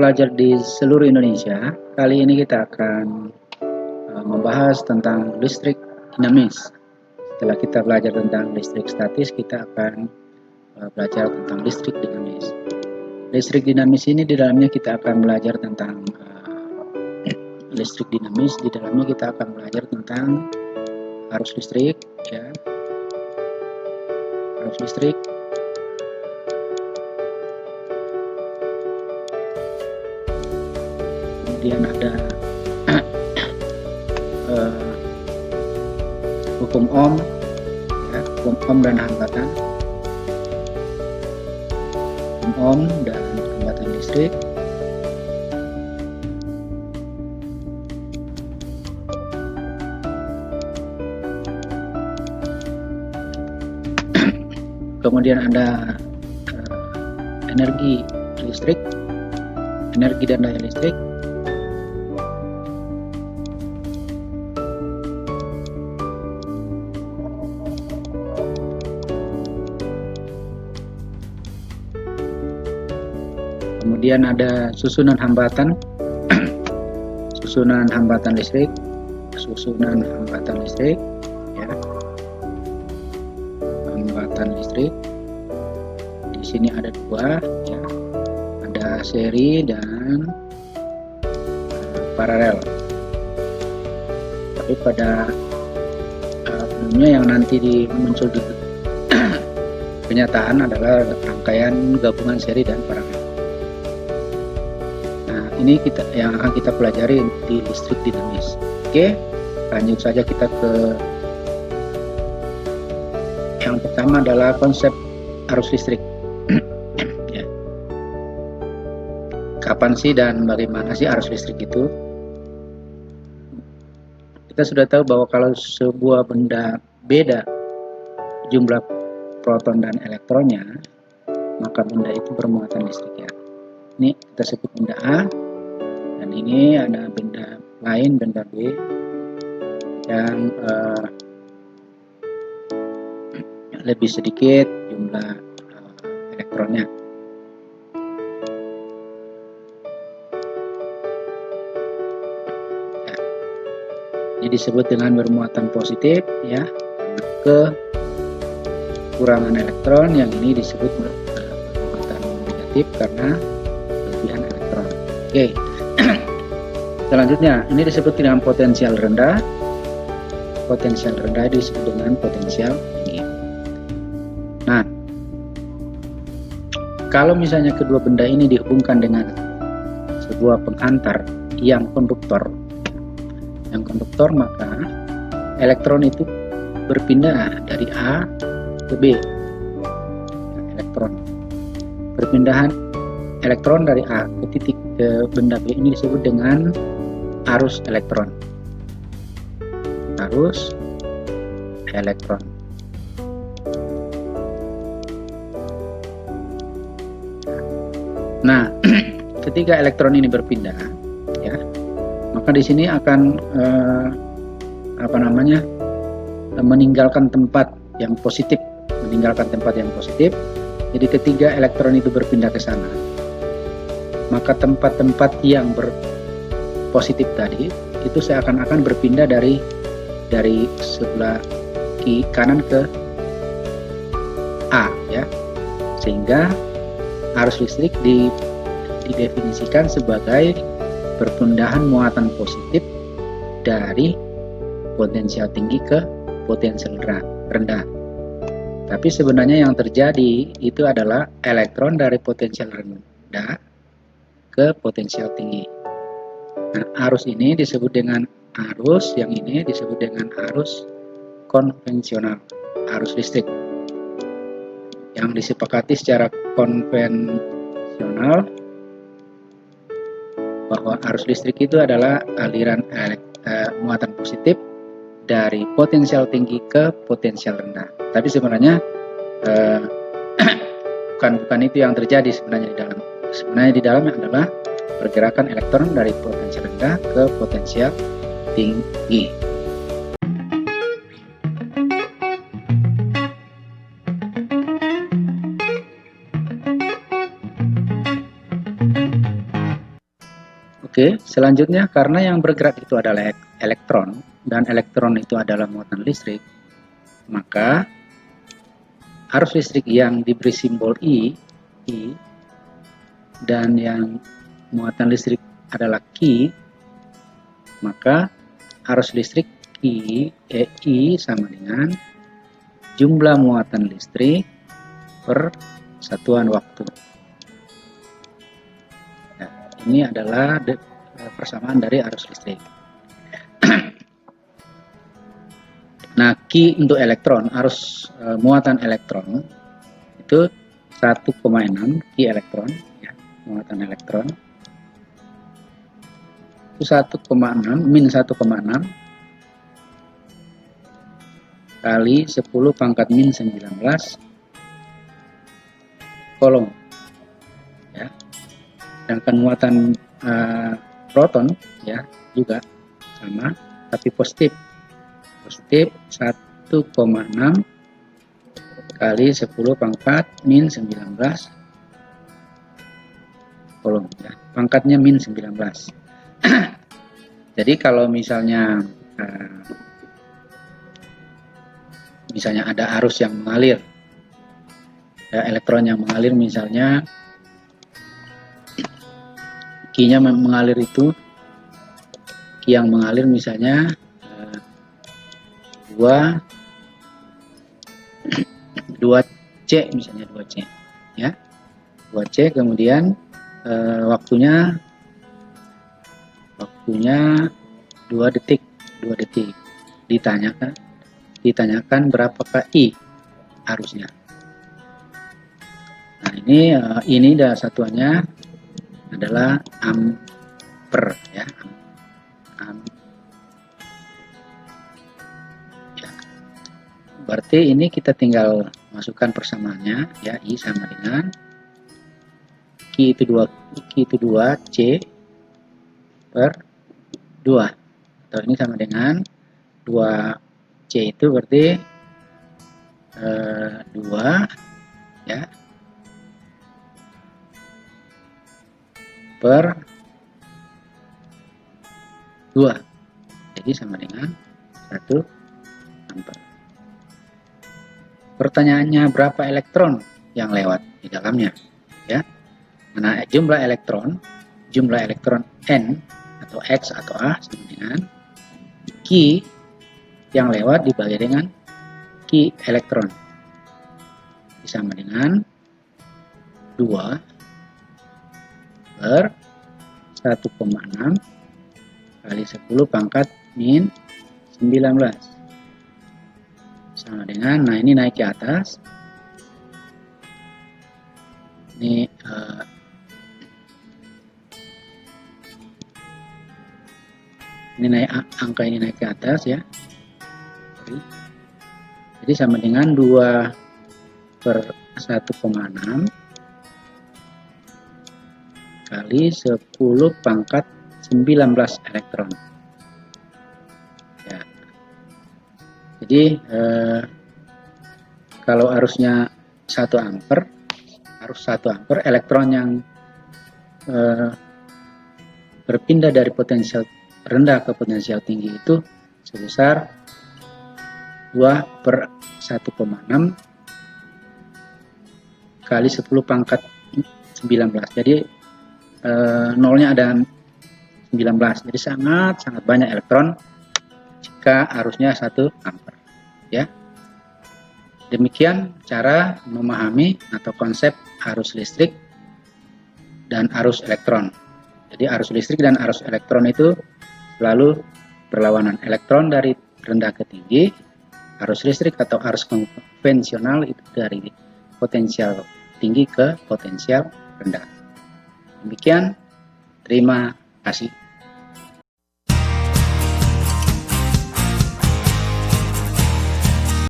pelajar di seluruh Indonesia. Kali ini kita akan membahas tentang listrik dinamis. Setelah kita belajar tentang listrik statis, kita akan belajar tentang listrik dinamis. Listrik dinamis ini di dalamnya kita akan belajar tentang listrik dinamis. Di dalamnya kita akan belajar tentang arus listrik, ya, arus listrik. Kemudian ada hukum Ohm, ya, hukum Ohm dan hambatan, hukum Ohm dan hambatan listrik. Kemudian ada energi listrik, energi dan daya listrik. Kemudian ada susunan hambatan, susunan hambatan listrik, susunan hambatan listrik, ya, hambatan listrik. Di sini ada dua, ya, ada seri dan paralel. Tapi pada umumnya yang nanti muncul di kenyataan adalah rangkaian gabungan seri dan paralel. Ini yang akan kita pelajari di listrik dinamis. Oke, lanjut saja kita ke yang pertama adalah konsep arus listrik. Ya. Kapan sih dan bagaimana sih arus listrik itu? Kita sudah tahu bahwa kalau sebuah benda beda jumlah proton dan elektronnya, maka benda itu bermuatan listrik, ya. Ini kita sebut benda A. Dan ini ada benda lain, benda B, yang lebih sedikit jumlah elektronnya. Ya. Ini disebut dengan bermuatan positif, ya. Kekurangan elektron, yang ini disebut bermuatan negatif karena kelebihan elektron. Oke. Selanjutnya, ini disebut dengan potensial rendah. Potensial rendah disebut dengan potensial tinggi. Nah, kalau misalnya kedua benda ini dihubungkan dengan sebuah pengantar yang konduktor, maka elektron itu berpindah dari A ke B. Perpindahan elektron dari A ke titik ke benda B ini disebut dengan arus elektron. Arus elektron. Nah, ketika elektron ini berpindah, ya, maka di sini akan meninggalkan tempat yang positif, Jadi ketika elektron itu berpindah ke sana, maka tempat-tempat yang berpositif tadi itu seakan-akan berpindah dari sebelah kanan ke A, ya, sehingga arus listrik didefinisikan sebagai perpindahan muatan positif dari potensial tinggi ke potensial rendah. Tapi sebenarnya yang terjadi itu adalah elektron dari potensial rendah ke potensial tinggi. Nah, arus ini disebut dengan arus, yang ini disebut dengan arus konvensional, arus listrik. Yang disepakati secara konvensional bahwa arus listrik itu adalah aliran muatan positif dari potensial tinggi ke potensial rendah. Tapi sebenarnya bukan itu yang terjadi sebenarnya di dalam. Sebenarnya di dalamnya adalah pergerakan elektron dari potensial rendah ke potensial tinggi. Oke, selanjutnya karena yang bergerak itu adalah elektron dan elektron itu adalah muatan listrik, maka arus listrik yang diberi simbol I dan yang muatan listrik adalah Q, maka arus listrik I sama dengan jumlah muatan listrik per satuan waktu. Ini adalah persamaan dari arus listrik. Nah, Q untuk elektron, arus muatan elektron itu 1,6 Q elektron, ya, muatan elektron itu 1,6 min 1,6 kali 10 pangkat min 19 kolom. Ya. Sedangkan muatan proton ya juga sama tapi positif 1,6 kali 10 pangkat min 19 kolom ya. Pangkatnya min 19. Jadi kalau misalnya ada arus yang mengalir ya, elektron yang mengalir, misalnya Q-nya mengalir itu, Q yang mengalir misalnya 2C misalnya 2C ya, 2C, kemudian waktunya 2 detik, ditanyakan berapakah I arusnya. Nah, ini dah satuannya adalah ampere ya. Berarti ini kita tinggal masukkan persamaannya ya, I sama dengan Q itu 2 C per 2, atau ini sama dengan 2 C itu berarti 2 ya per 2, jadi sama dengan 1 ampere. Pertanyaannya, berapa elektron yang lewat di dalamnya ya. Nah, jumlah elektron N atau X atau A sama dengan Q yang lewat dibagi dengan Q elektron, sama dengan 2 per 1,6 kali 10 pangkat min 19 sama dengan, nah ini naik ke atas, ini angka ini naik ke atas ya, jadi sama dengan 2 per 1,6 kali 10 pangkat 19 elektron ya. Jadi kalau arusnya 1 ampere, elektron yang berpindah dari potensial rendah ke potensial tinggi itu sebesar 2 per 1,6 kali 10 pangkat 19. Jadi nolnya ada 19. Jadi sangat banyak elektron jika arusnya 1 ampere ya. Demikian cara memahami atau konsep arus listrik dan arus elektron. Jadi arus listrik dan arus elektron itu selalu berlawanan. Elektron dari rendah ke tinggi, arus listrik atau arus konvensional itu dari potensial tinggi ke potensial rendah. Demikian, terima kasih.